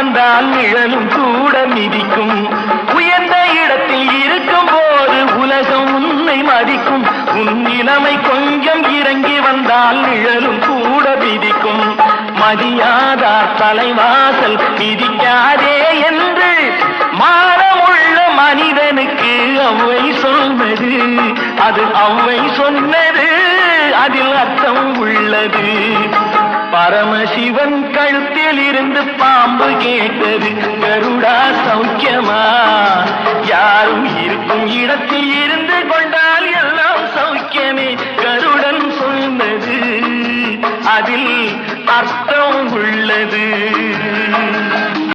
வந்தால் நிழலும் கூட மிதிக்கும். உயர்ந்த இடத்தில் இருக்கும் போது உலகம் உன்னை மதிக்கும். உன் நிலைமை கொஞ்சம் இறங்கி வந்தால் நிழலும் கூட மிதிக்கும். மதியாதா தலைவாசல் மிதிக்காதே என்று மானமுள்ள மனிதனுக்கு அவ்வை சொன்னது. அது அவ்வை சொன்னது, அதில் அர்த்தம் உள்ளது. பரமசிவன் கழுத்தில் இருந்து பாம்பு கேட்டது, கருடா சௌக்கியமா? யாரும் இருக்கும் இடத்தில் இருந்து கொண்டால் எல்லாம் சௌக்கியமே. கருடன் சொன்னது, அதில் அர்த்தம் உள்ளது.